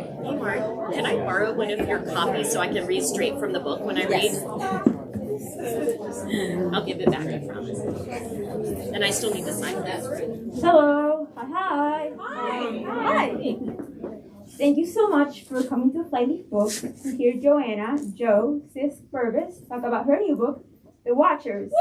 Hey Mark, can I borrow one of your copies so I can read straight from the book when I read? I'll give it back, I promise. And I still need to sign that. Hello. Hi. Hi. Thank you so much for coming to Flyleaf Books to hear Joanna, Sisk-Purvis, talk about her new book, The Watchers.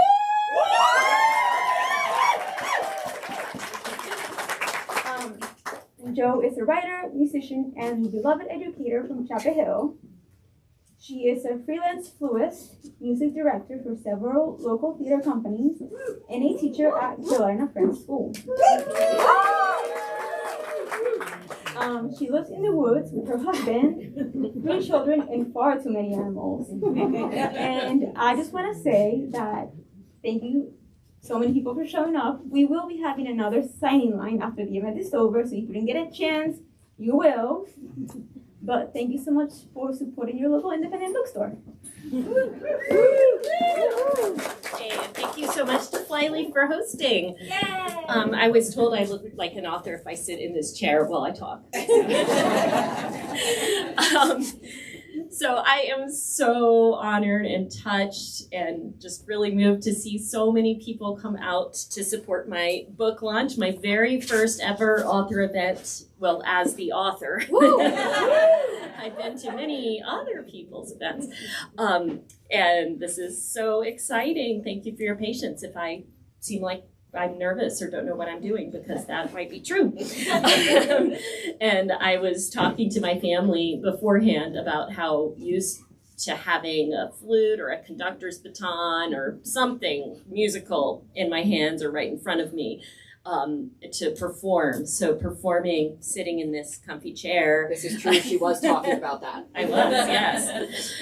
Jo is a writer, musician, and beloved educator from Chapel Hill. She is a freelance flutist, music director for several local theater companies, and a teacher at Joanna Friends School. She lives in the woods with her husband, 3 children, and far too many animals. And I just want to say that thank you so many people for showing up. We will be having another signing line after the event is over, so if you didn't get a chance, you will. But thank you so much for supporting your local independent bookstore. And thank you so much to Flyleaf for hosting. Yay! I was told I look like an author if I sit in this chair while I talk. So I am so honored and touched and just really moved to see so many people come out to support my book launch, my very first ever author event, well, as the author. I've been to many other people's events. And this is so exciting. Thank you for your patience if I seem like I'm nervous or don't know what I'm doing, because that might be true. And I was talking to my family beforehand about how used to having a flute or a conductor's baton or something musical in my hands or right in front of me to perform. So performing, sitting in this comfy chair. This is true. She was talking about that. I was, yes.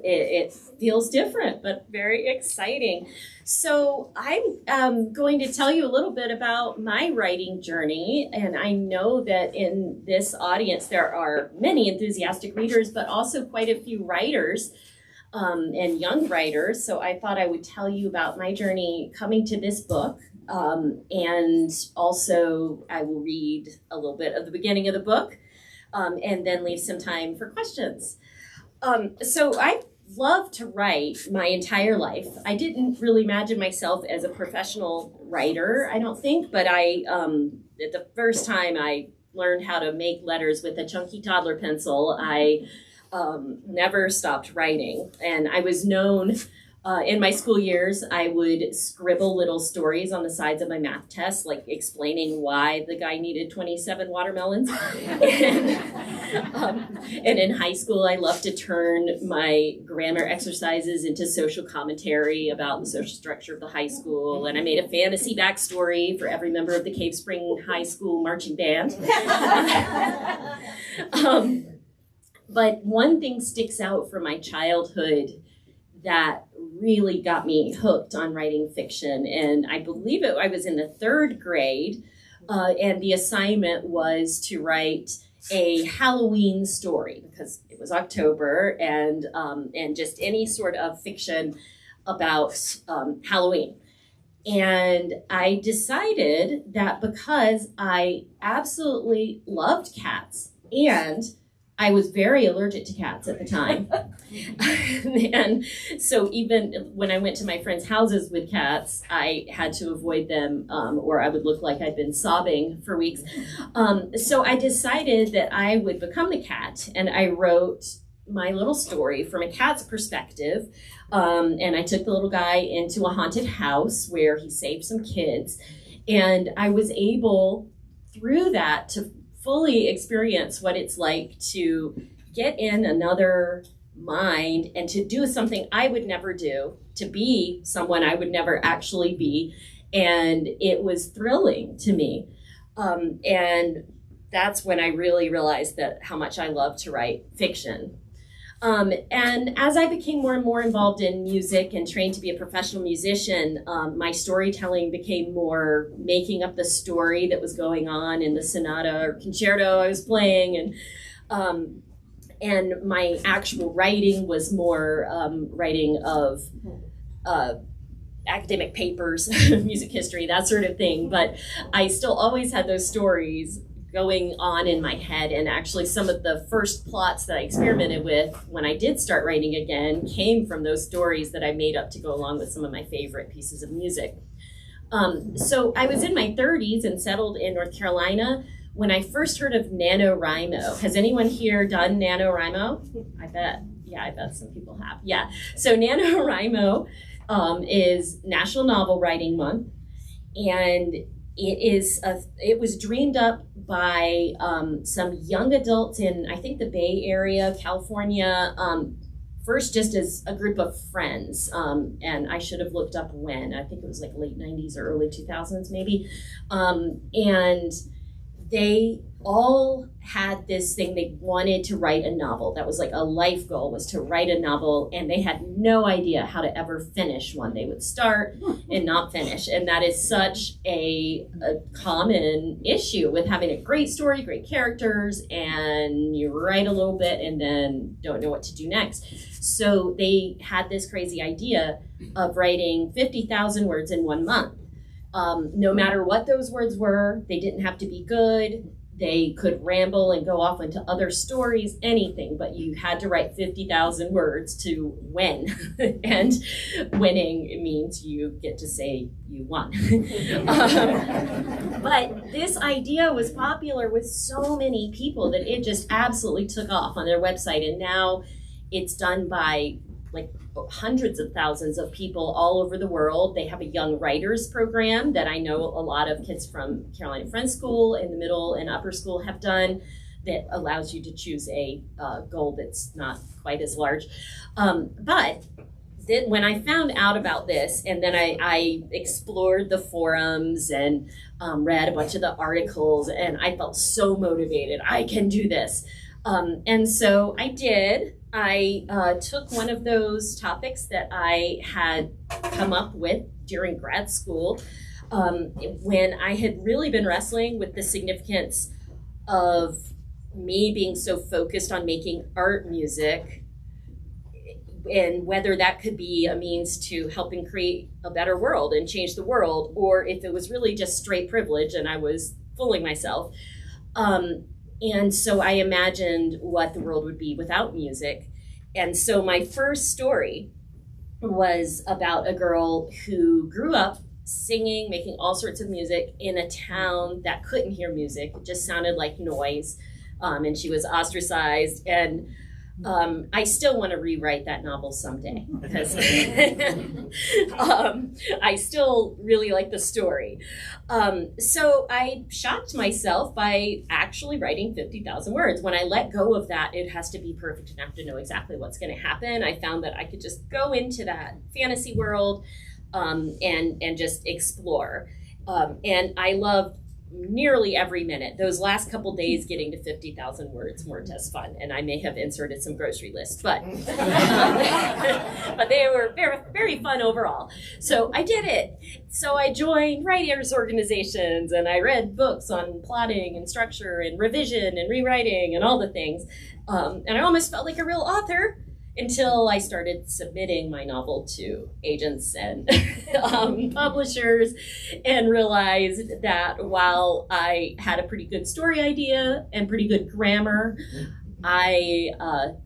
It feels different, but very exciting. So I'm going to tell you a little bit about my writing journey. And I know that in this audience, there are many enthusiastic readers, but also quite a few writers and young writers. So I thought I would tell you about my journey coming to this book. And also I will read a little bit of the beginning of the book and then leave some time for questions. So I've loved to write my entire life. I didn't really imagine myself as a professional writer, I don't think, but at the first time I learned how to make letters with a chunky toddler pencil, I never stopped writing. And I was known in my school years, I would scribble little stories on the sides of my math tests, like explaining why the guy needed 27 watermelons. And in high school, I loved to turn my grammar exercises into social commentary about the social structure of the high school. And I made a fantasy backstory for every member of the Cave Spring High School marching band. But one thing sticks out from my childhood that really got me hooked on writing fiction. And I believe I was in the 3rd grade, and the assignment was to write a Halloween story because it was October, and just any sort of fiction about Halloween. And I decided that because I absolutely loved cats and I was very allergic to cats at the time. And so even when I went to my friends' houses with cats, I had to avoid them or I would look like I'd been sobbing for weeks. So I decided that I would become the cat, and I wrote my little story from a cat's perspective. And I took the little guy into a haunted house where he saved some kids. And I was able, through that, to fully experience what it's like to get in another mind and to do something I would never do, to be someone I would never actually be. And it was thrilling to me. And that's when I really realized that how much I love to write fiction. And as I became more and more involved in music and trained to be a professional musician, my storytelling became more making up the story that was going on in the sonata or concerto I was playing, and my actual writing was more writing of academic papers, music history, that sort of thing. But I still always had those stories going on in my head. And actually some of the first plots that I experimented with when I did start writing again came from those stories that I made up to go along with some of my favorite pieces of music. So I was in my 30s and settled in North Carolina when I first heard of NaNoWriMo. Has anyone here done NaNoWriMo? I bet some people have. Yeah, so NaNoWriMo is National Novel Writing Month, and it was dreamed up by some young adults in, I think, the Bay Area, California, first just as a group of friends, and I should have looked up when. I think it was like late 90s or early 2000s maybe, and they all had this thing, they wanted to write a novel. That was like a life goal, was to write a novel, and they had no idea how to ever finish one. They would start and not finish, and that is such a common issue with having a great story, great characters, and you write a little bit and then don't know what to do next. So they had this crazy idea of writing 50,000 words in 1 month. No matter what those words were, they didn't have to be good. They could ramble and go off into other stories, anything, but you had to write 50,000 words to win. And winning means you get to say you won. But this idea was popular with so many people that it just absolutely took off on their website. And now it's done by like hundreds of thousands of people all over the world. They have a young writers program that I know a lot of kids from Carolina Friends School in the middle and upper school have done, that allows you to choose a goal that's not quite as large. But when I found out about this, and then I explored the forums and read a bunch of the articles, and I felt so motivated. I can do this. And so I did. I took one of those topics that I had come up with during grad school, when I had really been wrestling with the significance of me being so focused on making art music, and whether that could be a means to helping create a better world and change the world, or if it was really just straight privilege and I was fooling myself. And so I imagined what the world would be without music. And so my first story was about a girl who grew up singing, making all sorts of music in a town that couldn't hear music. It just sounded like noise. And she was ostracized. And I still want to rewrite that novel someday, because I still really like the story. So I shocked myself by actually writing 50,000 words. When I let go of that, it has to be perfect enough to know exactly what's going to happen. I found that I could just go into that fantasy world and just explore. And I loved nearly every minute. Those last couple days getting to 50,000 words weren't as fun, and I may have inserted some grocery lists, but but they were very, very fun overall. So I did it. So I joined writers organizations, and I read books on plotting and structure and revision and rewriting and all the things. And I almost felt like a real author until I started submitting my novel to agents and publishers, and realized that while I had a pretty good story idea and pretty good grammar, I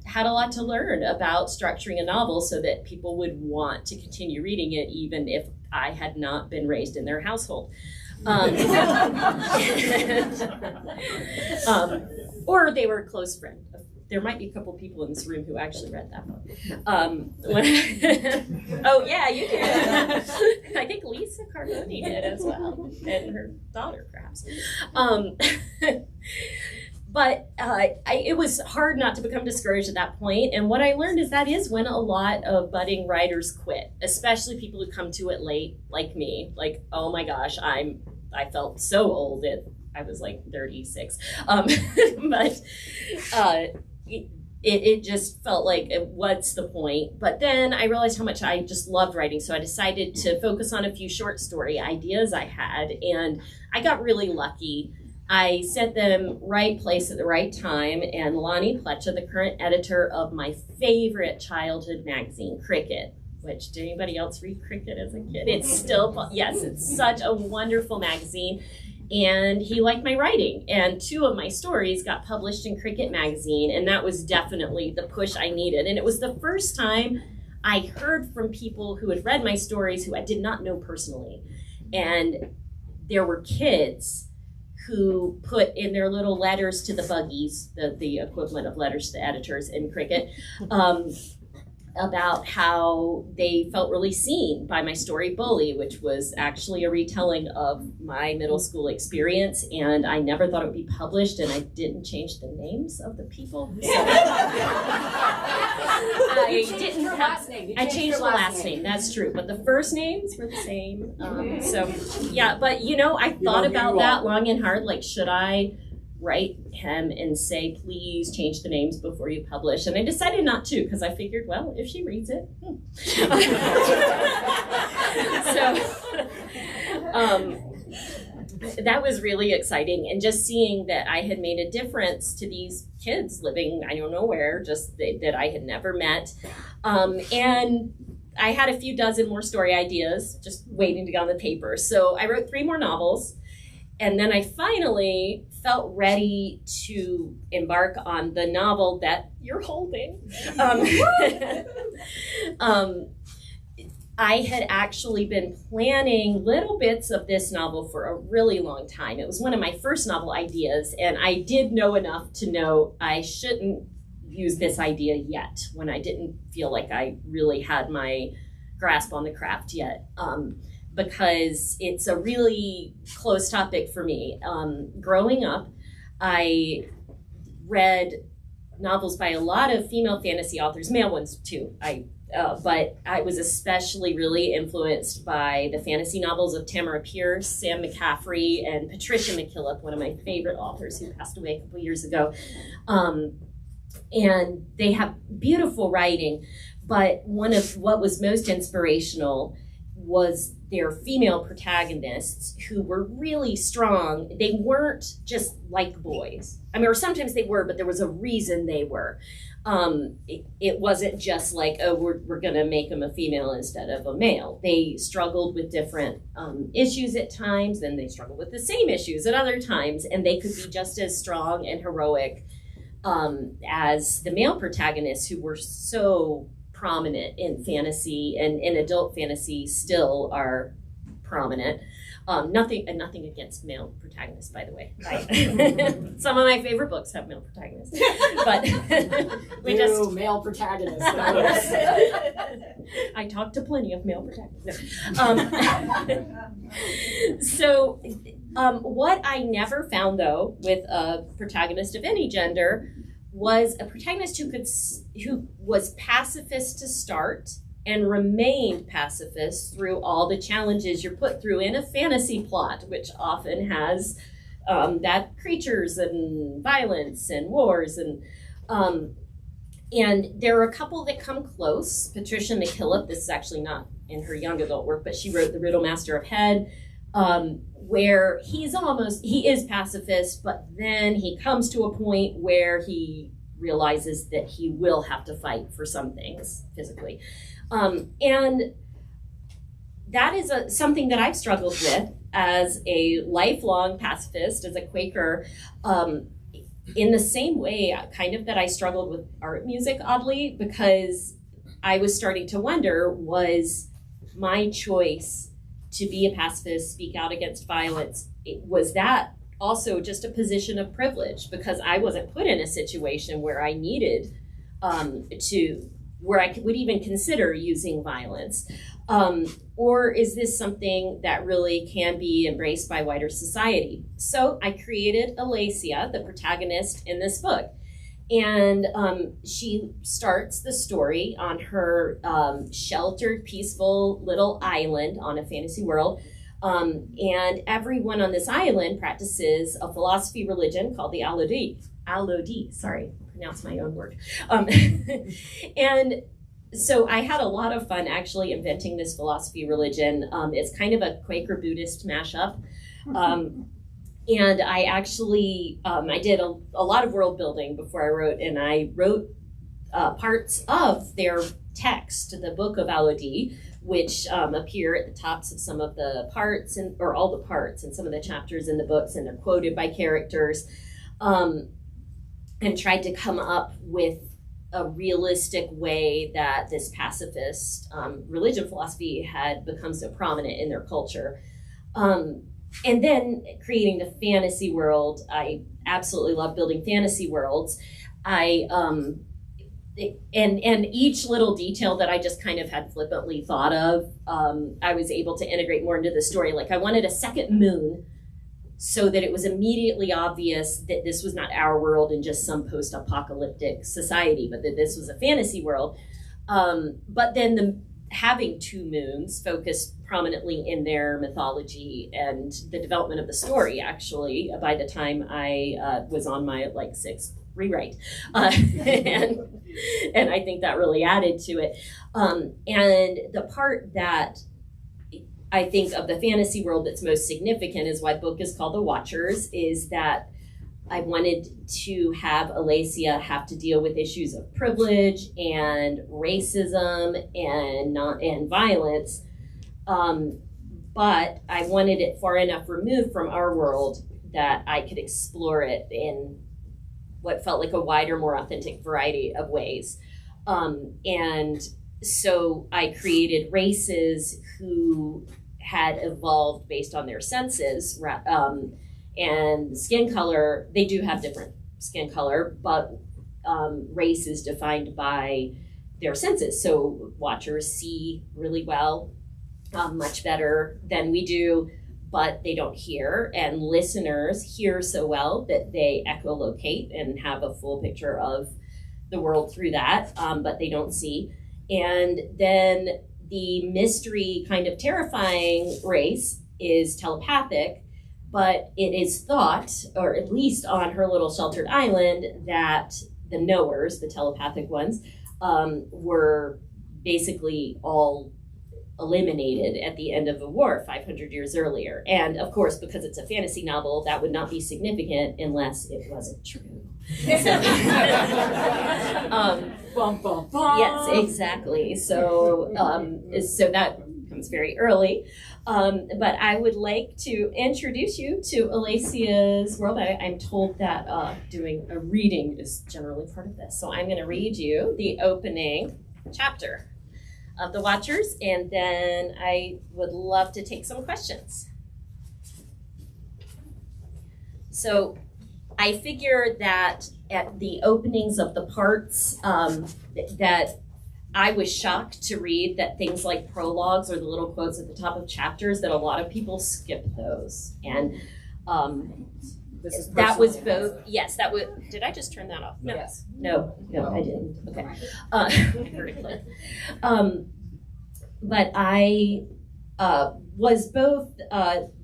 had a lot to learn about structuring a novel so that people would want to continue reading it even if I had not been raised in their household. Or they were a close friend. There might be a couple people in this room who actually read that book. Oh yeah, you did. I think Lisa Carboni did as well, and her daughter perhaps. But it was hard not to become discouraged at that point. And what I learned is that is when a lot of budding writers quit, especially people who come to it late, like me. Like, oh my gosh, I felt so old I was like 36. But it just felt like, what's the point? But then I realized how much I just loved writing, so I decided to focus on a few short story ideas I had, and I got really lucky. I sent them right place at the right time, and Lonnie Plecha, the current editor of my favorite childhood magazine, Cricket, which, did anybody else read Cricket as a kid? It's still, yes, it's such a wonderful magazine. And he liked my writing, and 2 of my stories got published in Cricket magazine, and that was definitely the push I needed. And it was the first time I heard from people who had read my stories who I did not know personally. And there were kids who put in their little letters to the buggies, the equivalent of letters to the editors in Cricket, about how they felt really seen by my story Bully, which was actually a retelling of my middle school experience, and I never thought it would be published, and I didn't change the names of the people. So I didn't have last name. I changed the last name. That's true, but the first names were the same. So yeah, but I thought about that long and hard. Like, should I write him and say, please change the names before you publish? And I decided not to, because I figured, well, if she reads it. That was really exciting. And just seeing that I had made a difference to these kids living, I don't know where, just that I had never met. And I had a few dozen more story ideas just waiting to go on the paper. So I wrote 3 more novels. And then I finally felt ready to embark on the novel that you're holding. I had actually been planning little bits of this novel for a really long time. It was one of my first novel ideas, and I did know enough to know I shouldn't use this idea yet, when I didn't feel like I really had my grasp on the craft yet. Because it's a really close topic for me. Growing up, I read novels by a lot of female fantasy authors, male ones too. But I was especially really influenced by the fantasy novels of Tamara Pierce, Sam McCaffrey, and Patricia McKillip, one of my favorite authors who passed away a couple years ago. And they have beautiful writing, but one of what was most inspirational was their female protagonists, who were really strong. They weren't just like boys. I mean, or sometimes they were, but there was a reason they were. It wasn't just like, oh, we're gonna make them a female instead of a male. They struggled with different issues at times, and they struggled with the same issues at other times, and they could be just as strong and heroic as the male protagonists, who were so prominent in fantasy, and in adult fantasy still are prominent. Nothing against male protagonists, by the way. Some of my favorite books have male protagonists, but male protagonists. I talked to plenty of male protagonists. So what I never found, though, with a protagonist of any gender was a protagonist who was pacifist to start and remained pacifist through all the challenges you're put through in a fantasy plot, which often has that creatures and violence and wars and there are a couple that come close. Patricia McKillip, this is actually not in her young adult work, but she wrote The Riddle Master of Head, where he is pacifist, but then he comes to a point where he realizes that he will have to fight for some things physically. And that is something that I've struggled with as a lifelong pacifist, as a Quaker, in the same way kind of that I struggled with art music, oddly, because I was starting to wonder, was my choice to be a pacifist, speak out against violence, was that also just a position of privilege, because I wasn't put in a situation where I needed where I would even consider using violence? Or is this something that really can be embraced by wider society? So I created Alacia, the protagonist in this book. And she starts the story on her sheltered, peaceful little island on a fantasy world. And everyone on this island practices a philosophy religion called the Alodi, sorry, pronounce my own word. And so I had a lot of fun actually inventing this philosophy religion. It's kind of a Quaker Buddhist mashup. And I actually, I did a lot of world building before I wrote, and I wrote parts of their text, the Book of Alodi, which appear at the tops of some of the parts, or all the parts in some of the chapters in the books, and they're quoted by characters, and tried to come up with a realistic way that this pacifist religion philosophy had become so prominent in their culture. And then creating the fantasy world. I absolutely love building fantasy worlds. And each little detail that I just kind of had flippantly thought of, I was able to integrate more into the story. Like I wanted a second moon so that it was immediately obvious that this was not our world and just some post-apocalyptic society, but that this was a fantasy world. But then having two moons focused prominently in their mythology and the development of the story, actually, by the time I was on my sixth rewrite. And I think that really added to it. And the part that I think of the fantasy world that's most significant is why the book is called The Watchers, is that I wanted to have Alacia have to deal with issues of privilege and racism and violence, but I wanted it far enough removed from our world that I could explore it in what felt like a wider, more authentic variety of ways. And so I created races who had evolved based on their senses, and skin color. They do have different skin color, but race is defined by their senses. So watchers see really well, much better than we do, but they don't hear. And listeners hear so well that they echolocate and have a full picture of the world through that, but they don't see. And then the mystery, kind of terrifying race is telepathic, but it is thought, or at least on her little sheltered island, that the knowers, the telepathic ones, were basically all eliminated at the end of a war 500 years earlier. And of course, because it's a fantasy novel, that would not be significant unless it wasn't true. Bum, bum, bum. Yes, exactly. So that comes very early. But I would like to introduce you to Alacia's world. I'm told that doing a reading is generally part of this. So I'm going to read you the opening chapter of The Watchers, and then I would love to take some questions. So I figure that at the openings of the parts that I was shocked to read that things like prologues or the little quotes at the top of chapters, that a lot of people skip those. And that was both, yes, that was, did I just turn that off? No, Yes. no, I didn't. Okay. Vertically. But I was both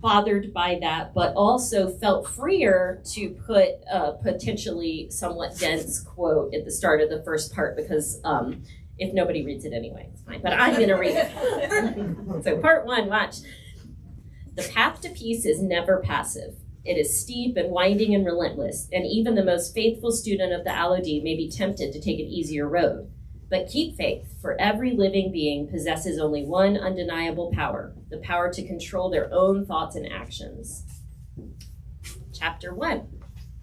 bothered by that, but also felt freer to put a potentially somewhat dense quote at the start of the first part, because if nobody reads it anyway, it's fine. But I'm going to read it. So part one, watch. The path to peace is never passive. It is steep and winding and relentless, and even the most faithful student of the Allodine may be tempted to take an easier road. But keep faith, for every living being possesses only one undeniable power, the power to control their own thoughts and actions. Chapter 1.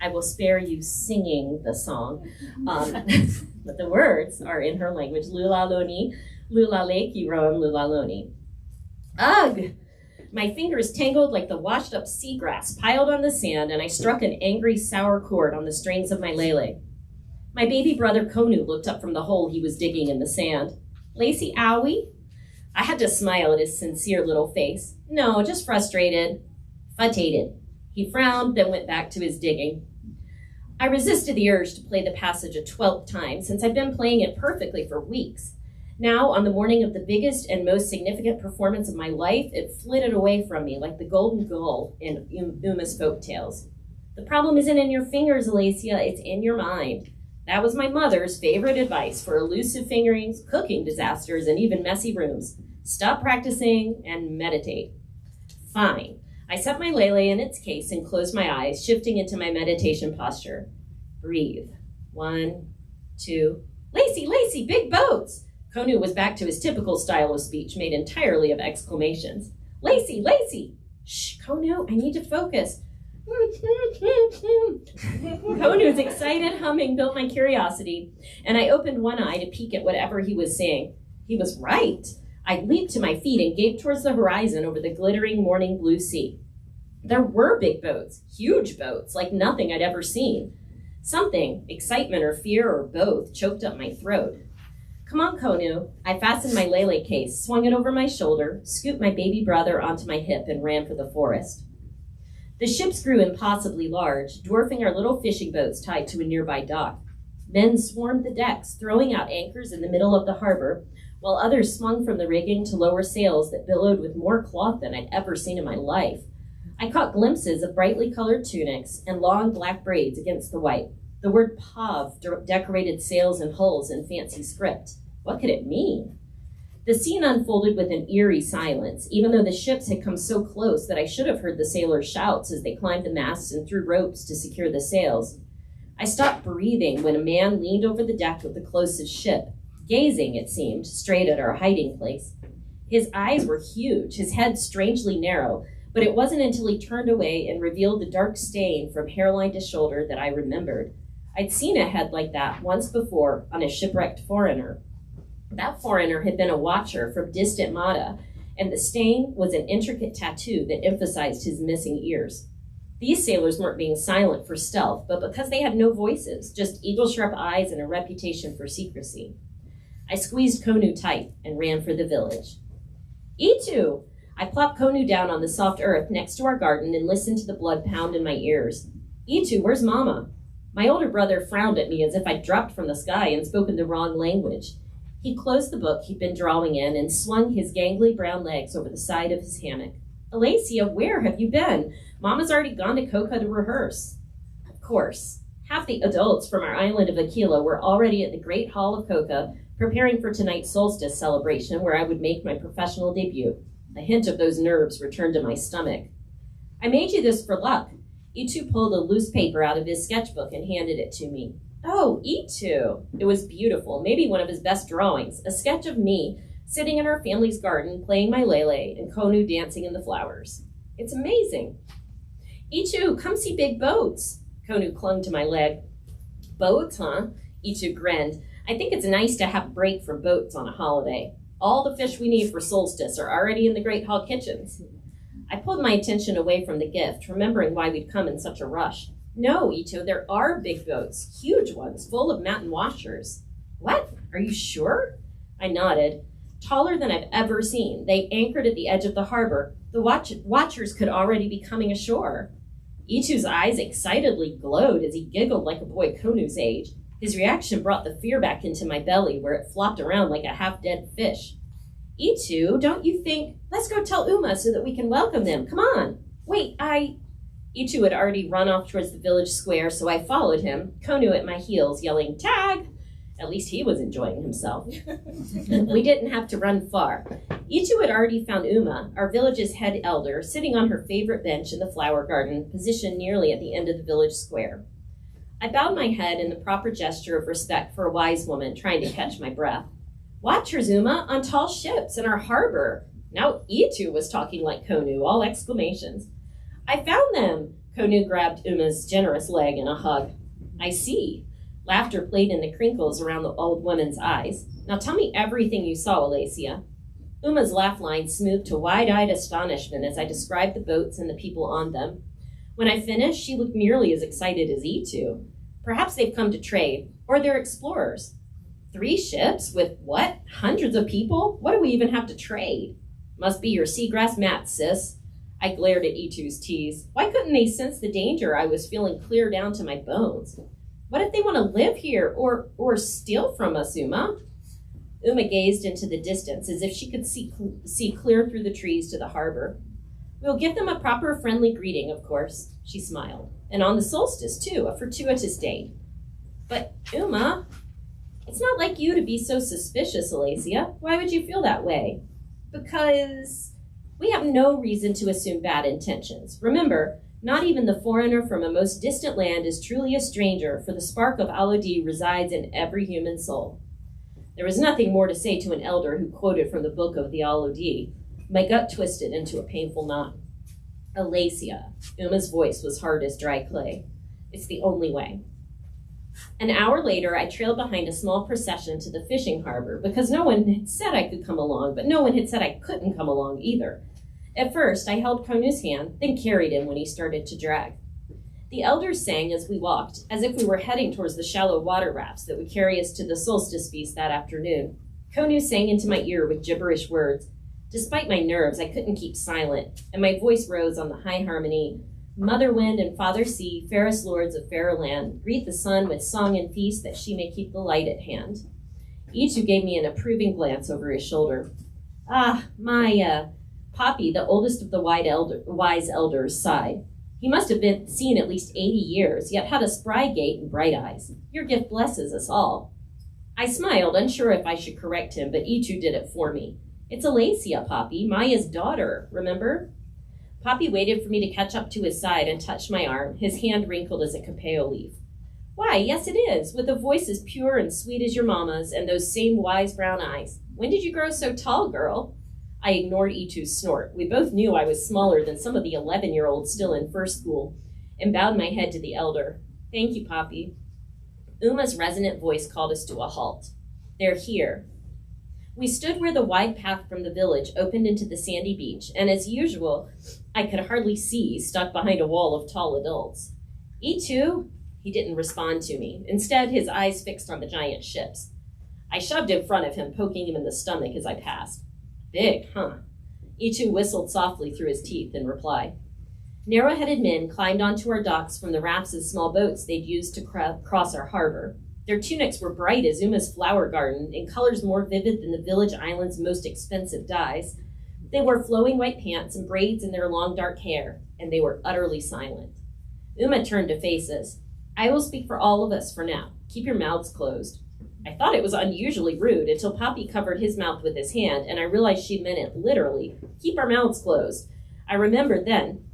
I will spare you singing the song, but the words are in her language. Lulaloni, lulaleki ron lulaloni. Ugh! My fingers tangled like the washed-up seagrass piled on the sand, and I struck an angry, sour chord on the strings of my lele. My baby brother Konu looked up from the hole he was digging in the sand. Lacey, owie? I had to smile at his sincere little face. No, just frustrated. Futated. He frowned, then went back to his digging. I resisted the urge to play the passage a 12th time, since I'd been playing it perfectly for weeks. Now, on the morning of the biggest and most significant performance of my life, it flitted away from me like the golden gull in Uma's folk tales. The problem isn't in your fingers, Alacia, it's in your mind. That was my mother's favorite advice for elusive fingerings, cooking disasters, and even messy rooms. Stop practicing and meditate. Fine. I set my lele in its case and closed my eyes, shifting into my meditation posture. Breathe. 1, 2. Lacey, big boats! Konu was back to his typical style of speech, made entirely of exclamations. Lacey, Lacey! Shh, Konu, I need to focus. Konu's excited humming built my curiosity, and I opened one eye to peek at whatever he was saying. He was right. I leaped to my feet and gaped towards the horizon over the glittering morning blue sea. There were big boats, huge boats, like nothing I'd ever seen. Something, excitement or fear or both, choked up my throat. Come on, Konu. I fastened my lele case, swung it over my shoulder, scooped my baby brother onto my hip, and ran for the forest. The ships grew impossibly large, dwarfing our little fishing boats tied to a nearby dock. Men swarmed the decks, throwing out anchors in the middle of the harbor, while others swung from the rigging to lower sails that billowed with more cloth than I'd ever seen in my life. I caught glimpses of brightly colored tunics and long black braids against the white. The word POV decorated sails and hulls in fancy script. What could it mean? The scene unfolded with an eerie silence, even though the ships had come so close that I should have heard the sailors' shouts as they climbed the masts and threw ropes to secure the sails. I stopped breathing when a man leaned over the deck of the closest ship, gazing, it seemed, straight at our hiding place. His eyes were huge, his head strangely narrow, but it wasn't until he turned away and revealed the dark stain from hairline to shoulder that I remembered. I'd seen a head like that once before on a shipwrecked foreigner. That foreigner had been a watcher from distant Mata, and the stain was an intricate tattoo that emphasized his missing ears. These sailors weren't being silent for stealth, but because they had no voices, just eagle-sharp eyes and a reputation for secrecy. I squeezed Konu tight and ran for the village. Itu! I plopped Konu down on the soft earth next to our garden and listened to the blood pound in my ears. Itu, where's Mama? My older brother frowned at me as if I'd dropped from the sky and spoken the wrong language. He closed the book he'd been drawing in and swung his gangly brown legs over the side of his hammock. Alacia, where have you been? Mama's already gone to Coca to rehearse. Of course. Half the adults from our island of Aquila were already at the Great Hall of Coca, preparing for tonight's solstice celebration where I would make my professional debut. A hint of those nerves returned to my stomach. I made you this for luck. Itu pulled a loose paper out of his sketchbook and handed it to me. Oh, Itu! It was beautiful, maybe one of his best drawings, a sketch of me sitting in our family's garden playing my lele and Konu dancing in the flowers. It's amazing. Itu, come see big boats. Konu clung to my leg. Boats, huh? Itu grinned. I think it's nice to have a break from boats on a holiday. All the fish we need for solstice are already in the Great Hall kitchens. I pulled my attention away from the gift, remembering why we'd come in such a rush. No, Itu, there are big boats, huge ones, full of mountain washers. What? Are you sure? I nodded. Taller than I've ever seen, they anchored at the edge of the harbor. The watchers could already be coming ashore. Itu's eyes excitedly glowed as he giggled like a boy Konu's age. His reaction brought the fear back into my belly, where it flopped around like a half-dead fish. Itu, don't you think... Let's go tell Uma so that we can welcome them. Come on. Wait, Itu had already run off towards the village square, so I followed him, Konu at my heels, yelling, "Tag!" At least he was enjoying himself. We didn't have to run far. Itu had already found Uma, our village's head elder, sitting on her favorite bench in the flower garden, positioned nearly at the end of the village square. I bowed my head in the proper gesture of respect for a wise woman trying to catch my breath. Watchers, Uma, on tall ships in our harbor. Now Itu was talking like Konu, all exclamations. I found them! Konu grabbed Uma's generous leg in a hug. I see. Laughter played in the crinkles around the old woman's eyes. Now tell me everything you saw, Alacia. Uma's laugh line smoothed to wide-eyed astonishment as I described the boats and the people on them. When I finished, she looked nearly as excited as Itu. Perhaps they've come to trade, or they're explorers. 3 ships with what? Hundreds of people? What do we even have to trade? Must be your seagrass mats, sis. I glared at Itu's tease. Why couldn't they sense the danger I was feeling clear down to my bones? What if they want to live here or steal from us, Uma? Uma gazed into the distance as if she could see clear through the trees to the harbor. We'll give them a proper friendly greeting, of course, she smiled. And on the solstice, too, a fortuitous date. But, Uma, it's not like you to be so suspicious, Alacia. Why would you feel that way? Because we have no reason to assume bad intentions. Remember, not even the foreigner from a most distant land is truly a stranger, for the spark of Alodi resides in every human soul. There was nothing more to say to an elder who quoted from the book of the Alodi. My gut twisted into a painful knot. Alacia. Uma's voice was hard as dry clay. It's the only way. An hour later, I trailed behind a small procession to the fishing harbor because no one had said I could come along, but no one had said I couldn't come along either. At first, I held Konu's hand, then carried him when he started to drag. The elders sang as we walked, as if we were heading towards the shallow water rafts that would carry us to the solstice feast that afternoon. Konu sang into my ear with gibberish words. Despite my nerves, I couldn't keep silent, and my voice rose on the high harmony. Mother Wind and Father Sea, fairest lords of fairer land, greet the sun with song and feast that she may keep the light at hand. Ichu gave me an approving glance over his shoulder. Ah, my, Poppy, the oldest of the wise elders, sighed. He must have been seen at least 80 years, yet had a spry gait and bright eyes. Your gift blesses us all. I smiled, unsure if I should correct him, but Ichu did it for me. It's Alacia, Poppy, Maya's daughter, remember? Poppy waited for me to catch up to his side and touched my arm, his hand wrinkled as a capeo leaf. Why, yes it is, with a voice as pure and sweet as your mama's and those same wise brown eyes. When did you grow so tall, girl? I ignored Ichu's snort. We both knew I was smaller than some of the 11-year-olds still in first school, and bowed my head to the elder. Thank you, Poppy. Uma's resonant voice called us to a halt. They're here. We stood where the wide path from the village opened into the sandy beach, and as usual, I could hardly see, stuck behind a wall of tall adults. Itu? He didn't respond to me. Instead, his eyes fixed on the giant ships. I shoved in front of him, poking him in the stomach as I passed. Big, huh? Itu whistled softly through his teeth in reply. Narrow-headed men climbed onto our docks from the rafts and small boats they'd used to cross our harbor. Their tunics were bright as Uma's flower garden, in colors more vivid than the village island's most expensive dyes. They wore flowing white pants and braids in their long dark hair, and they were utterly silent. Uma turned to face us. I will speak for all of us for now. Keep your mouths closed. I thought it was unusually rude until Poppy covered his mouth with his hand, and I realized she meant it literally. Keep our mouths closed. I remembered then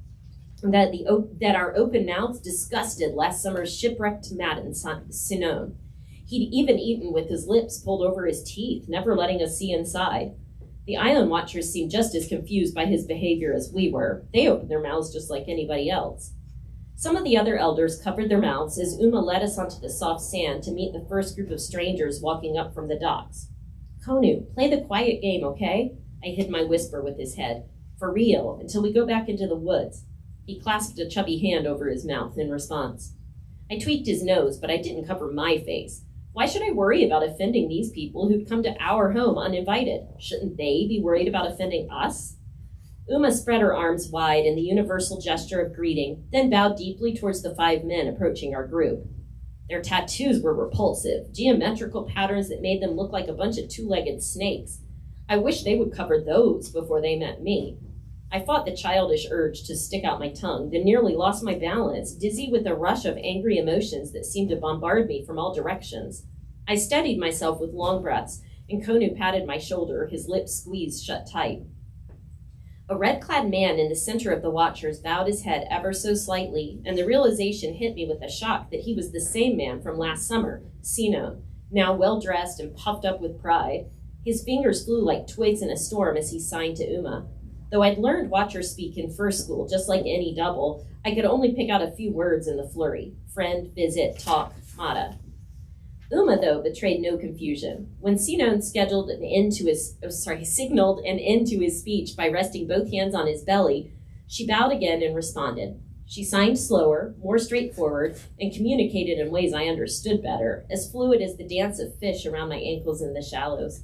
that our open mouths disgusted last summer's shipwrecked Madden, Sinon. He'd even eaten with his lips pulled over his teeth, never letting us see inside. The island watchers seemed just as confused by his behavior as we were. They opened their mouths just like anybody else. Some of the other elders covered their mouths as Uma led us onto the soft sand to meet the first group of strangers walking up from the docks. Konu, play the quiet game, okay? I hid my whisper with his head. For real, until we go back into the woods. He clasped a chubby hand over his mouth in response. I tweaked his nose, but I didn't cover my face. Why should I worry about offending these people who'd come to our home uninvited? Shouldn't they be worried about offending us? Uma spread her arms wide in the universal gesture of greeting, then bowed deeply towards the 5 men approaching our group. Their tattoos were repulsive, geometrical patterns that made them look like a bunch of 2-legged snakes. I wish they would cover those before they met me. I fought the childish urge to stick out my tongue, then nearly lost my balance, dizzy with a rush of angry emotions that seemed to bombard me from all directions. I steadied myself with long breaths, and Konu patted my shoulder, his lips squeezed shut tight. A red-clad man in the center of the watchers bowed his head ever so slightly, and the realization hit me with a shock that he was the same man from last summer, Sinon, now well-dressed and puffed up with pride. His fingers flew like twigs in a storm as he signed to Uma. Though I'd learned Watcher speak in first school, just like any double, I could only pick out a few words in the flurry. Friend, visit, talk, mata. Uma, though, betrayed no confusion. When Sinon signaled an end to his speech by resting both hands on his belly, she bowed again and responded. She signed slower, more straightforward, and communicated in ways I understood better, as fluid as the dance of fish around my ankles in the shallows.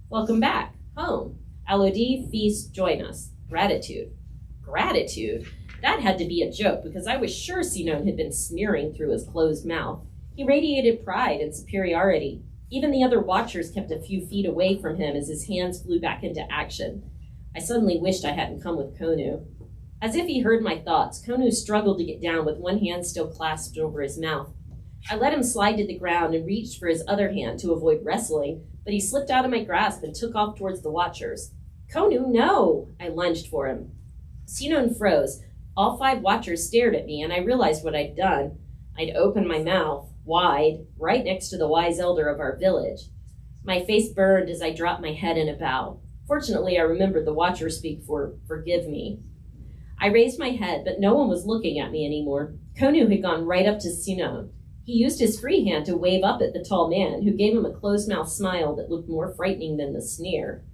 Welcome back, home. Alodi, feast, join us. Gratitude. Gratitude? That had to be a joke, because I was sure Sinon had been sneering through his closed mouth. He radiated pride and superiority. Even the other watchers kept a few feet away from him as his hands flew back into action. I suddenly wished I hadn't come with Konu. As if he heard my thoughts, Konu struggled to get down with one hand still clasped over his mouth. I let him slide to the ground and reached for his other hand to avoid wrestling, but he slipped out of my grasp and took off towards the watchers. Konu, no! I lunged for him. Sinon froze. All 5 watchers stared at me, and I realized what I'd done. I'd opened my mouth, wide, right next to the wise elder of our village. My face burned as I dropped my head in a bow. Fortunately, I remembered the watcher speak for "forgive me." I raised my head, but no one was looking at me anymore. Konu had gone right up to Sinon. He used his free hand to wave up at the tall man, who gave him a closed-mouthed smile that looked more frightening than the sneer.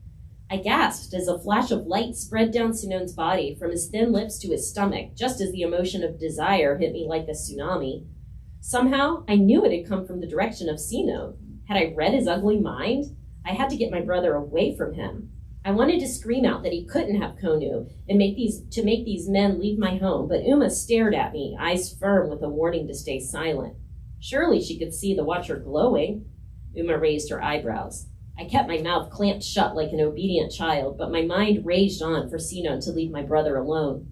I gasped as a flash of light spread down Sinon's body, from his thin lips to his stomach, just as the emotion of desire hit me like a tsunami. Somehow, I knew it had come from the direction of Sinon. Had I read his ugly mind? I had to get my brother away from him. I wanted to scream out that he couldn't have Konu and make these men leave my home, but Uma stared at me, eyes firm with a warning to stay silent. Surely she could see the watcher glowing. Uma raised her eyebrows. I kept my mouth clamped shut like an obedient child, but my mind raged on for Sinon to leave my brother alone.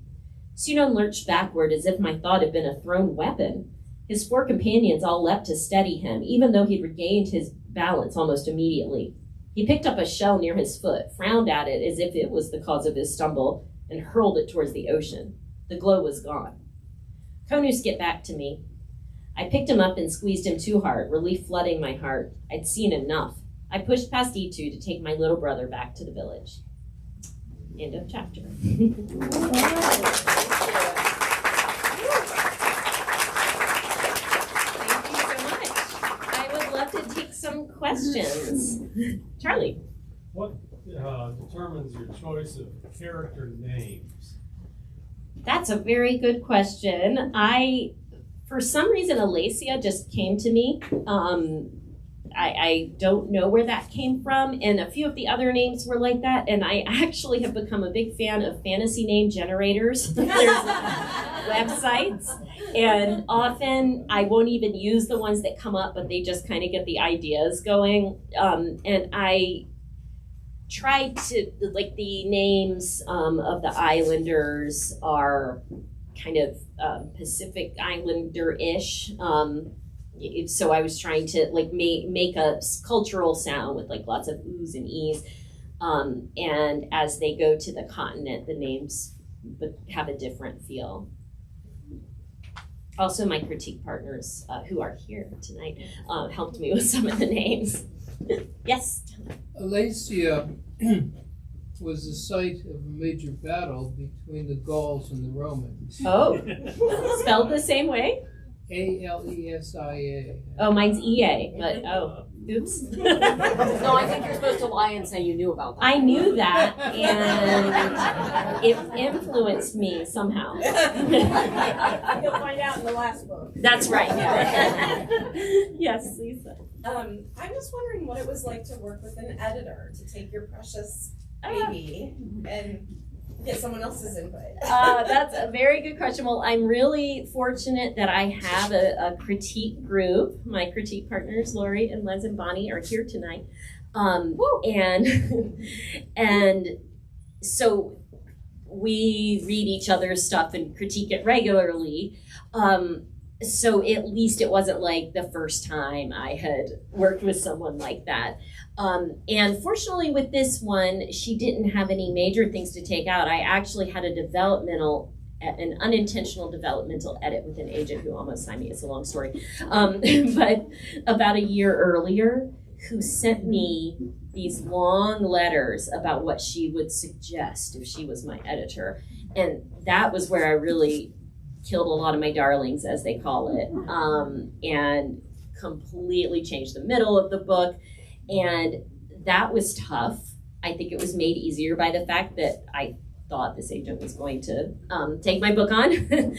Sinon lurched backward as if my thought had been a thrown weapon. His 4 companions all leapt to steady him, even though he'd regained his balance almost immediately. He picked up a shell near his foot, frowned at it as if it was the cause of his stumble, and hurled it towards the ocean. The glow was gone. Konu skipped back to me. I picked him up and squeezed him too hard, relief flooding my heart. I'd seen enough. I pushed past E2 to take my little brother back to the village. End of chapter. Thank you so much. I would love to take some questions. Charlie. What determines your choice of character names? That's a very good question. For some reason, Alacia just came to me. I don't know where that came from, and a few of the other names were like that, and I actually have become a big fan of fantasy name generators. There's websites, and often I won't even use the ones that come up, but they just kind of get the ideas going, and I tried to, like, the names of the islanders are kind of Pacific Islander-ish, so I was trying to like make a cultural sound with like lots of oohs and e's, and as they go to the continent, the names have a different feel. Also, my critique partners, who are here tonight, helped me with some of the names. Yes? Alacia was the site of a major battle between the Gauls and the Romans. Oh, spelled the same way? Alesia. Oh, mine's EA, but oops. No, I think you're supposed to lie and say you knew about that. I knew that, and it influenced me somehow. You'll find out in the last book. That's right. Yes, Lisa. I'm just wondering what it was like to work with an editor, to take your precious baby and get someone else's input. That's a very good question. Well, I'm really fortunate that I have a critique group. My critique partners, Lori and Les and Bonnie, are here tonight. And so we read each other's stuff and critique it regularly. So at least it wasn't like the first time I had worked with someone like that. And fortunately with this one, she didn't have any major things to take out. I actually had an unintentional developmental edit with an agent who almost signed me. It's a long story. But about a year earlier, who sent me these long letters about what she would suggest if she was my editor. And that was where I really killed a lot of my darlings, as they call it, and completely changed the middle of the book. And that was tough. I think it was made easier by the fact that I thought this agent was going to take my book on.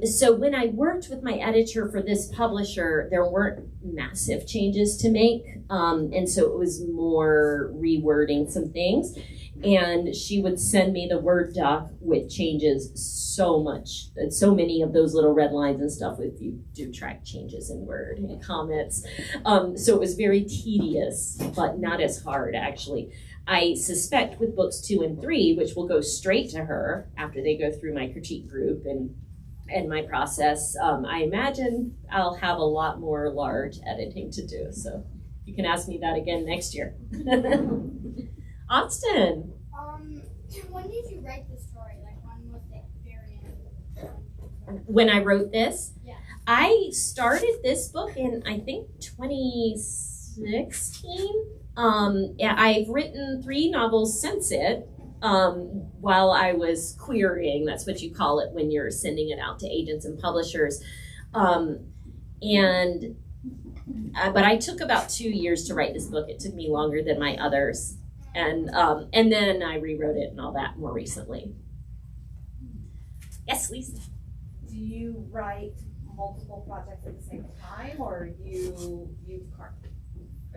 So when I worked with my editor for this publisher, there weren't massive changes to make. And so it was more rewording some things. And she would send me the Word doc with changes so much, and so many of those little red lines and stuff if you do track changes in Word and comments. So it was very tedious, but not as hard, actually. I suspect with books 2 and 3, which will go straight to her after they go through my critique group and my process, I imagine I'll have a lot more large editing to do. So you can ask me that again next year. Austin. When did you write the story? Like, when was the very end? When I wrote this? Yeah. I started this book in, I think, 2016. 16. Yeah, I've written 3 novels since it. While I was querying, that's what you call it when you're sending it out to agents and publishers. But I took about 2 years to write this book. It took me longer than my others. And then I rewrote it and all that more recently. Yes, Lisa. Do you write multiple projects at the same time, or you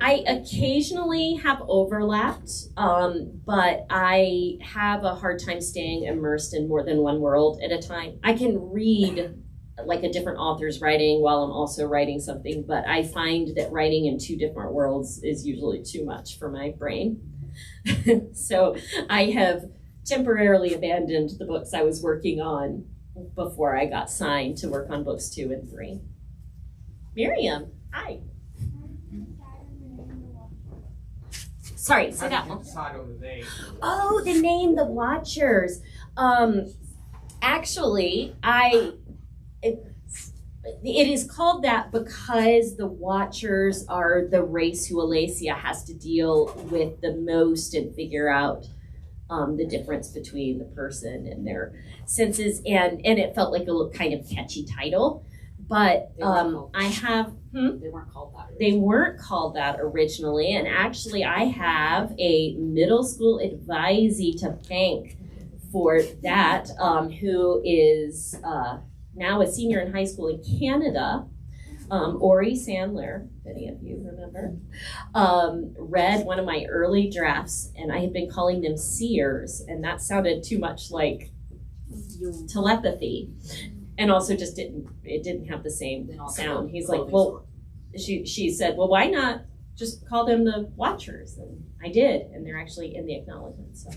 I occasionally have overlapped, but I have a hard time staying immersed in more than one world at a time. I can read like a different author's writing while I'm also writing something, but I find that writing in 2 different worlds is usually too much for my brain. So I have temporarily abandoned the books I was working on before I got signed to work on books 2 and 3. Miriam, hi. Sorry, say that one. Oh, the name, The Watchers. Actually, it is called that because the Watchers are the race who Alacia has to deal with the most and figure out the difference between the person and their senses, and it felt like a kind of catchy title. But I have They weren't called that. they weren't called that originally, and actually I have a middle school advisee to thank for that, who is now a senior in high school in Canada. Ori Sandler, if any of you remember, read one of my early drafts, and I had been calling them seers, and that sounded too much like telepathy, and also just didn't have the same sound. He's like, well, she said, well, why not just call them the Watchers? And I did, and they're actually in the acknowledgement. So.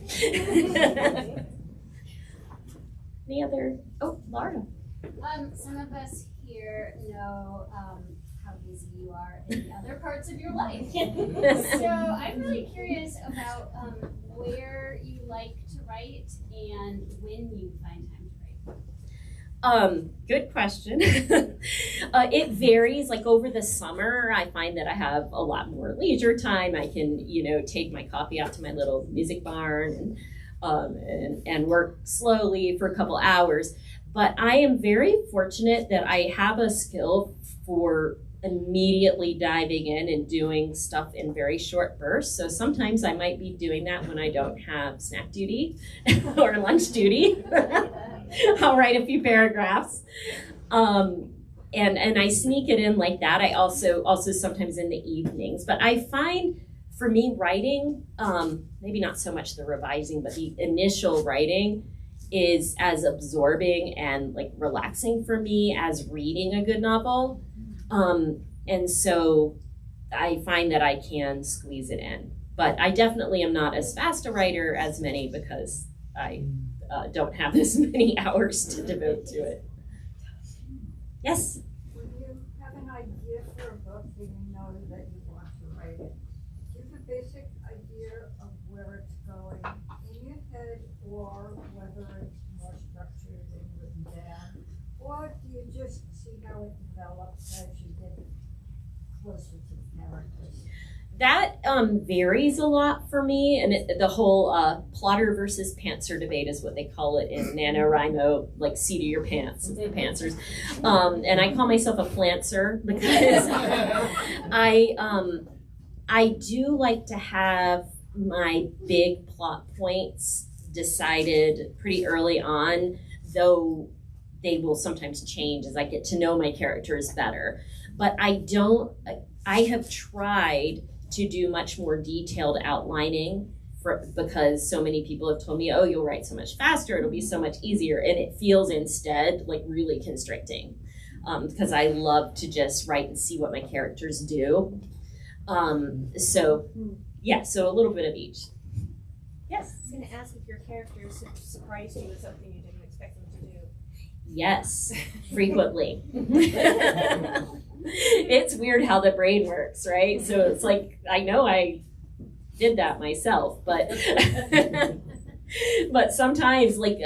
Any other? Oh, Laura. Some of us here know how busy you are in the other parts of your life. So I'm really curious about where you like to write and when you find time to write. Good question. It varies. Like over the summer, I find that I have a lot more leisure time. I can, take my coffee out to my little music barn and work slowly for a couple hours. But I am very fortunate that I have a skill for immediately diving in and doing stuff in very short bursts. So sometimes I might be doing that when I don't have snack duty or lunch duty. I'll write a few paragraphs. And I sneak it in like that. I also sometimes in the evenings. But I find for me writing, maybe not so much the revising, but the initial writing is as absorbing and like relaxing for me as reading a good novel. And so I find that I can squeeze it in. But I definitely am not as fast a writer as many because I don't have as many hours to devote to it. Yes? When you have an idea for a book and you know that you want to write it, do you have a basic idea of where it's going in your head, or whether it's more structured and written down, or do you just see how it develops as you get closer to the characters? That varies a lot for me, and the whole plotter versus pantser debate is what they call it in NaNoWriMo, like seat of your pants, the pantsers. And I call myself a plantser because I do like to have my big plot points decided pretty early on, though they will sometimes change as I get to know my characters better. But I have tried to do much more detailed outlining because so many people have told me, oh, you'll write so much faster, it'll be so much easier. And it feels instead like really constricting because I love to just write and see what my characters do. So a little bit of each. Yes? I was going to ask if your characters surprised you with something you didn't expect them to do. Yes, frequently. It's weird how the brain works, right? So it's like, I know I did that myself, but but sometimes like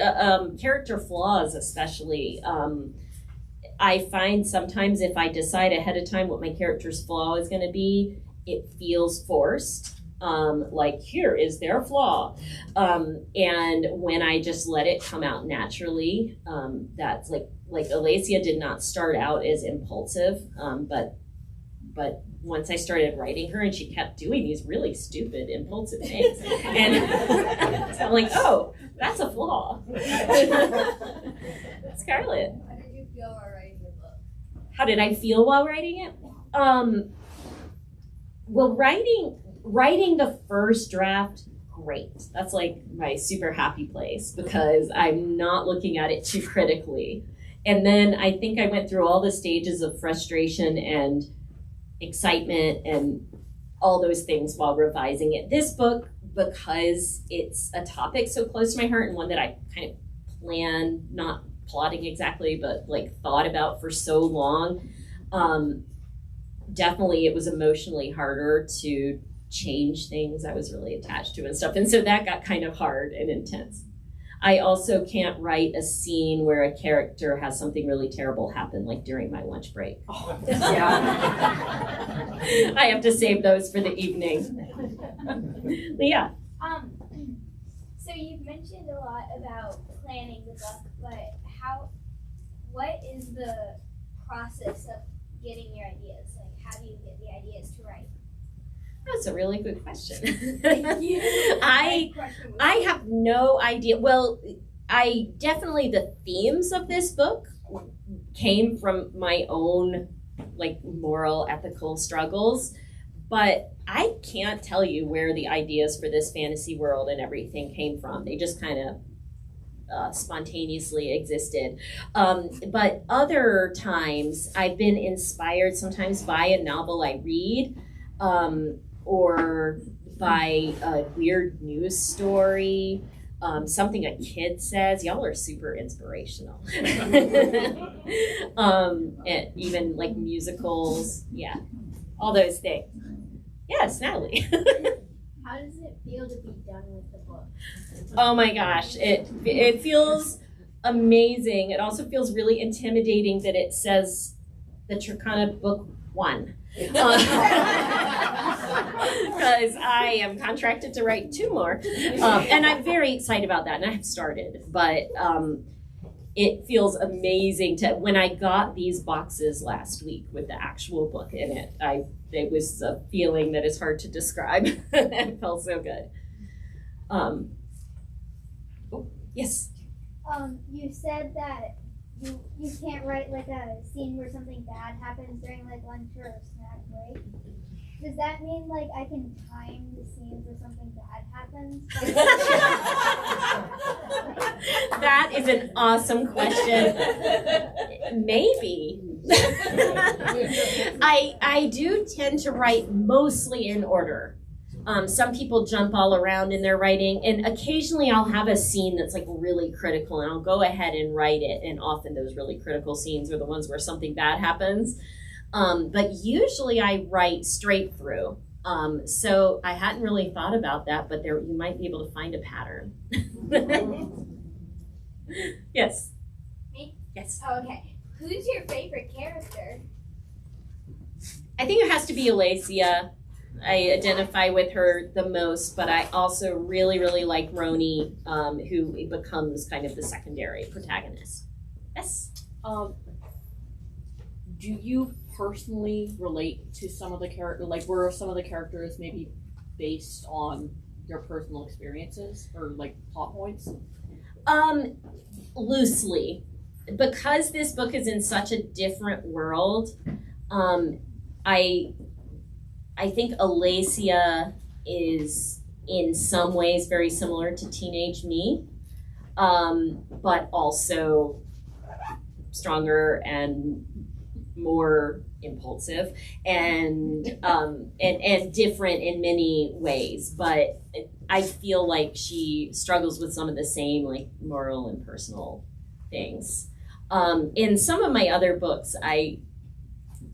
character flaws especially, I find sometimes if I decide ahead of time what my character's flaw is going to be, it feels forced. Like here is their flaw. And when I just let it come out naturally, that's like Alacia did not start out as impulsive, but once I started writing her and she kept doing these really stupid impulsive things, and so I'm like, oh, that's a flaw. Scarlett. How did you feel while writing the book? How did I feel while writing it? Well, writing the first draft, great. That's like my super happy place because I'm not looking at it too critically. And then I think I went through all the stages of frustration and excitement and all those things while revising it. This book, because it's a topic so close to my heart and one that I kind of planned, not plotting exactly, but like thought about for so long, definitely it was emotionally harder to change things I was really attached to and stuff. And so that got kind of hard and intense. I also can't write a scene where a character has something really terrible happen, like during my lunch break. Oh, yeah. I have to save those for the evening. Leah. So you've mentioned a lot about planning the book, but what is the process of getting your ideas? Like, how do you get the ideas to write? That's a really good question. Thank you. I have no idea. Well, the themes of this book came from my own like moral, ethical struggles, but I can't tell you where the ideas for this fantasy world and everything came from. They just kind of spontaneously existed. But other times I've been inspired sometimes by a novel I read, or by a weird news story, something a kid says. Y'all are super inspirational. And even like musicals, yeah, all those things. Yes, Natalie. How does it feel to be done with the book? Oh my gosh, it feels amazing. It also feels really intimidating that it says that you're kind of book one. Because I am contracted to write 2 more. And I'm very excited about that, and I have started. But it feels amazing when I got these boxes last week with the actual book in it. It was a feeling that is hard to describe. It felt so good. Yes. You said that you can't write like a scene where something bad happens during like lunch or a snack break. Does that mean like I can time the scenes where something bad happens? That is an awesome question. Maybe. I do tend to write mostly in order. Some people jump all around in their writing, and occasionally I'll have a scene that's like really critical and I'll go ahead and write it, and often those really critical scenes are the ones where something bad happens. But usually I write straight through. So I hadn't really thought about that, but you might be able to find a pattern. Yes. Me? Yes. Oh, okay. Who's your favorite character? I think it has to be Alacia. I identify with her the most, but I also really, really like Roni, who becomes kind of the secondary protagonist. Yes. Do you personally relate to some of the characters? Like, were some of the characters maybe based on your personal experiences or like plot points? Loosely, because this book is in such a different world. I think Alacia is in some ways very similar to teenage me, but also stronger and more impulsive and different in many ways. But I feel like she struggles with some of the same like moral and personal things. In some of my other books,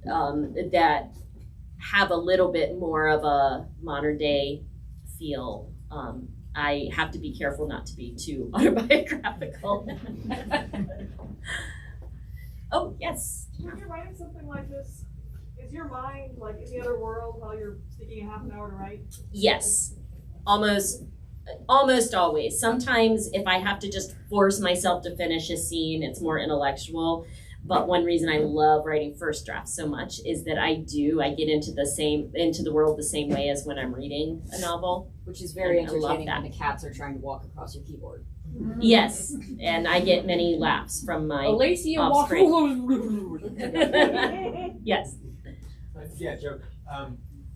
that have a little bit more of a modern day feel. I have to be careful not to be too autobiographical. Oh, yes. When you're writing something like this, Is your mind like in the other world while you're taking a half an hour to write? Yes, almost always. Sometimes if I have to just force myself to finish a scene, it's more intellectual. But one reason I love writing first drafts so much is that I get into the world the same way as when I'm reading a novel. Which is very And I love entertaining that. when the cats are trying to walk across your keyboard. Yes, and I get many laughs from my Alacia offspring. Yes. Yeah, Joe.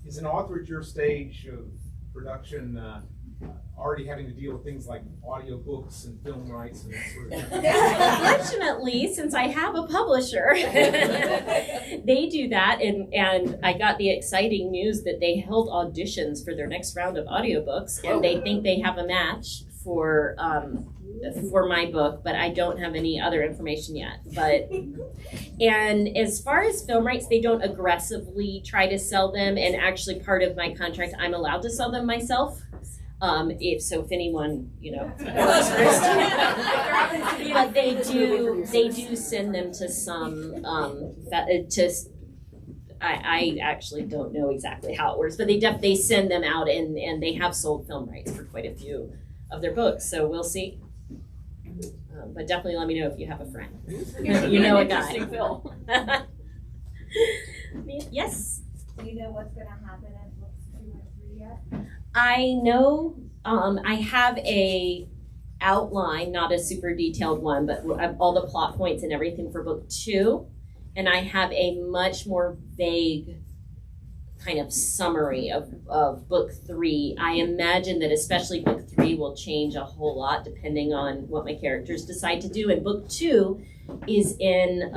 Is an author at your stage of production already having to deal with things like audiobooks and film rights and that sort of thing? Fortunately, since I have a publisher, they do that, and I got the exciting news that they held auditions for their next round of audiobooks, and they think they have a match for my book, but I don't have any other information yet. And as far as film rights, they don't aggressively try to sell them, and actually part of my contract, I'm allowed to sell them myself. If anyone, works first. But they do send them to some, I actually don't know exactly how it works, but they send them out, and they have sold film rights for quite a few of their books, so we'll see. But definitely let me know if you have a friend. You know a guy. Yes? Do you know what's going to happen in books 2 and 3 yet? I know I have a outline, not a super detailed one, but all the plot points and everything for book 2. And I have a much more vague kind of summary of book 3. I imagine that especially book 3 will change a whole lot depending on what my characters decide to do. And book 2 is in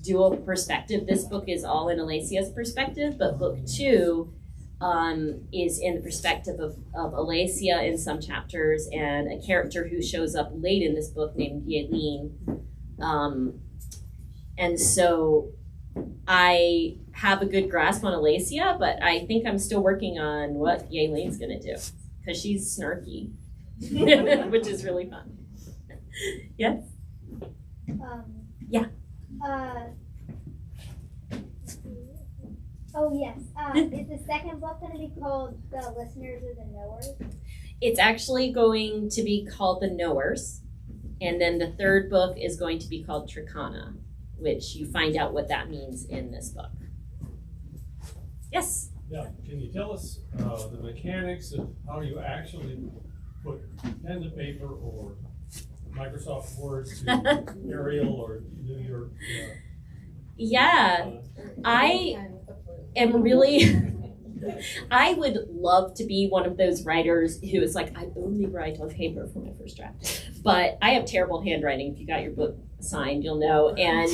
dual perspective. This book is all in Alacia's perspective, but book 2 is in the perspective of Alacia in some chapters, and a character who shows up late in this book named Yaelin. And so I have a good grasp on Alacia, but I think I'm still working on what Yaelin's gonna do, because she's snarky, which is really fun. Yes? Yeah. Oh yes. Is the second book going to be called The Listeners or The Knowers? It's actually going to be called The Knowers, and then the third book is going to be called Tricana, which you find out what that means in this book. Yes? Yeah, can you tell us the mechanics of how you actually put pen to paper or Microsoft Word to Arial or New York? Yeah, I am really, I would love to be one of those writers who is like, I only write on paper for my first draft. But I have terrible handwriting. If you got your book signed, you'll know. And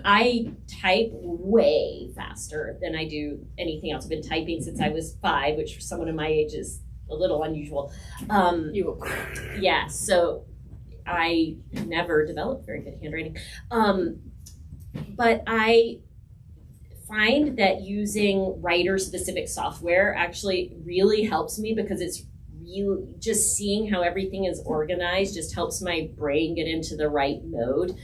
I type way faster than I do anything else. I've been typing since I was 5, which for someone of my age is a little unusual. Yeah, so I never developed very good handwriting. But I find that using writer-specific software actually really helps me, because it's really just seeing how everything is organized just helps my brain get into the right mode.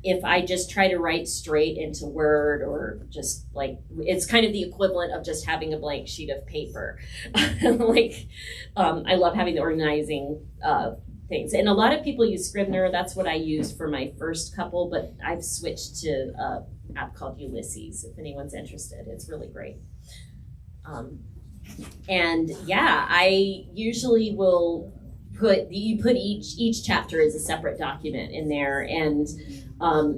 If I just try to write straight into Word, or just like, it's kind of the equivalent of just having a blank sheet of paper. I love having the organizing things. And a lot of people use Scrivener. That's what I used for my first couple, but I've switched to an app called Ulysses, if anyone's interested. It's really great. And yeah, I usually will put each chapter as a separate document in there, and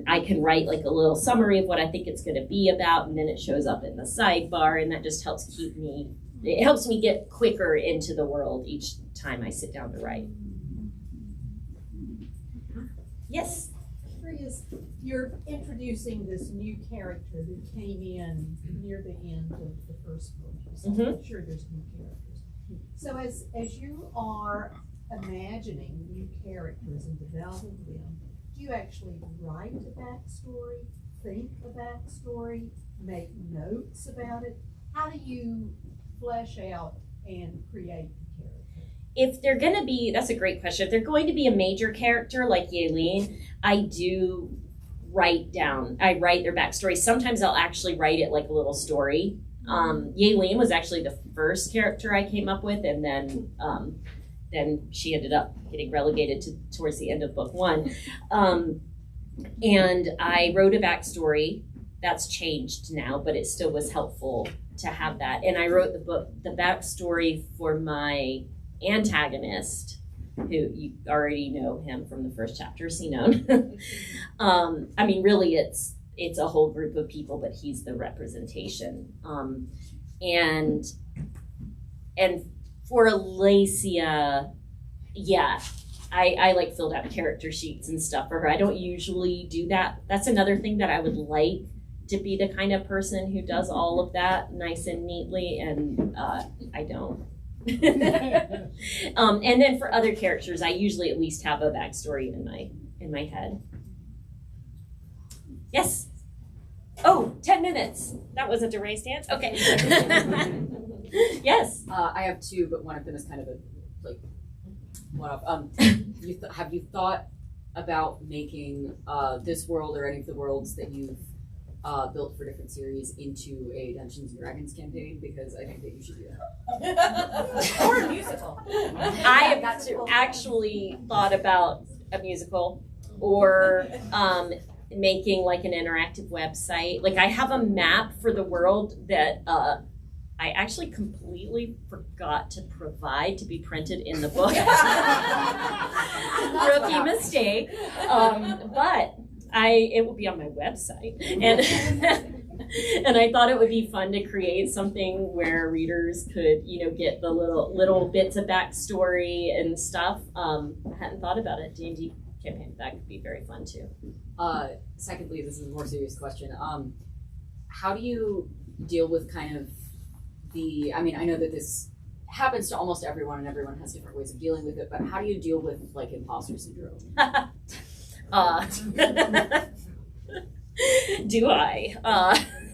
I can write like a little summary of what I think it's going to be about, and then it shows up in the sidebar, and that just helps me get quicker into the world each time I sit down to write. Yes? Curious, you're introducing this new character who came in near the end of the first book. So I'm sure there's new characters. So as you are imagining new characters and developing them, do you actually write a backstory, think a backstory, make notes about it? How do you flesh out and create the character? If they're going to be, that's a great question. If they're going to be a major character like Yaelin, I do write their backstory. Sometimes I'll actually write it like a little story. Yaelin was actually the first character I came up with, and then she ended up getting relegated towards the end of book 1. And I wrote a backstory. That's changed now, but it still was helpful to have that. And I wrote the backstory for my antagonist, who you already know him from the first chapter, Sinon. I mean, really, it's a whole group of people, but he's the representation. And for Alacia, yeah, I like filled out character sheets and stuff for her. I don't usually do that. That's another thing that I would like, to be the kind of person who does all of that nice and neatly, and I don't. And then for other characters, I usually at least have a backstory in my head. Yes. Oh, 10 minutes. That wasn't a race dance? Okay. Yes. I have 2, but one of them is kind of a, like, one-off. Have you thought about making this world or any of the worlds that you've built for different series into a Dungeons & Dragons campaign? Because I think that you should do that. Or a musical. I have actually thought about a musical, or making like an interactive website. Like, I have a map for the world that I actually completely forgot to provide to be printed in the book. Rookie mistake. But it will be on my website. And I thought it would be fun to create something where readers could, get the little bits of backstory and stuff. I hadn't thought about it. D&D campaign, that could be very fun too. Secondly, this is a more serious question. How do you deal with kind of I know that this happens to almost everyone and everyone has different ways of dealing with it, but how do you deal with like imposter syndrome? Do I?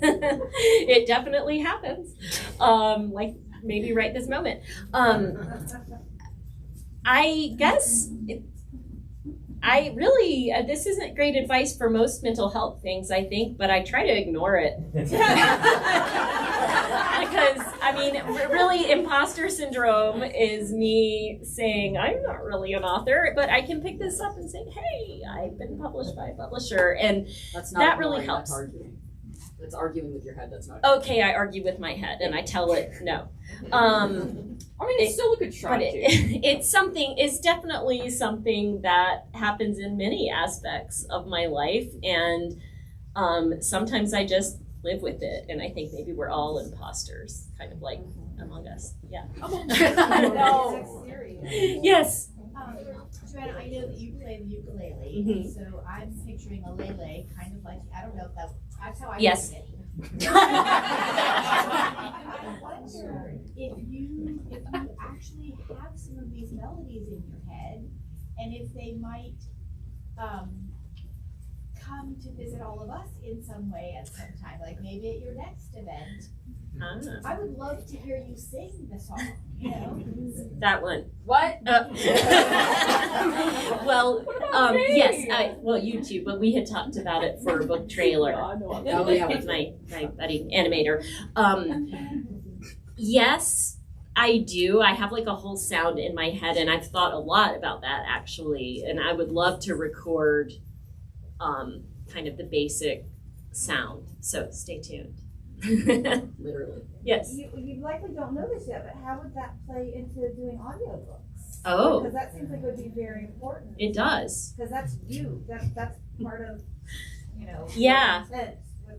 It definitely happens. Like maybe right this moment. I guess this isn't great advice for most mental health things, I think, but I try to ignore it. Because, really, imposter syndrome is me saying, I'm not really an author, but I can pick this up and say, hey, I've been published by a publisher, and that really helps. That's arguing. That's arguing with your head, that's not. Okay, I argue with my head, and I tell it no. It's still a good try. But it's definitely something that happens in many aspects of my life, and sometimes I just live with it, and I think maybe we're all imposters, kind of like Among Us. Yeah. No. Yes. Joanna, I know that you play the ukulele, so I'm picturing a lele, kind of like, I don't know if that's how I yes. it. I wonder if you actually have some of these melodies in your head, and if they might come to visit all of us in some way at some time, like maybe at your next event. I would love to hear you sing the song, That one. What? Well, yes, you too, but we had talked about it for a book trailer. With my buddy animator. Yes, I do. I have like a whole sound in my head, and I've thought a lot about that actually, and I would love to record kind of the basic sound. So stay tuned. Literally. Yes. You likely don't know this yet, but how would that play into doing audiobooks? Oh. Because that seems like it would be very important. It does. Because that's you. That's part of, Yeah.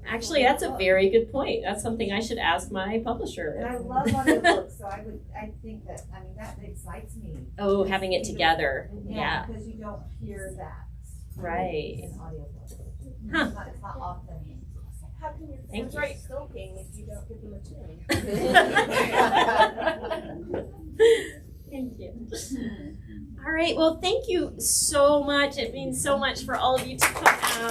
Actually, that's a very good point. That's something I should ask my publisher. And I love audiobooks, so I think that excites me. Oh, having it together. Yeah. Because you don't hear that. Right. In audiobooks. Huh. It's not often. How can your friends write soaking if you don't give them a tune? Thank you. All right. Well, thank you so much. It means so much for all of you to come out.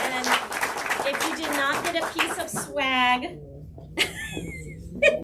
And if you did not get a piece of swag,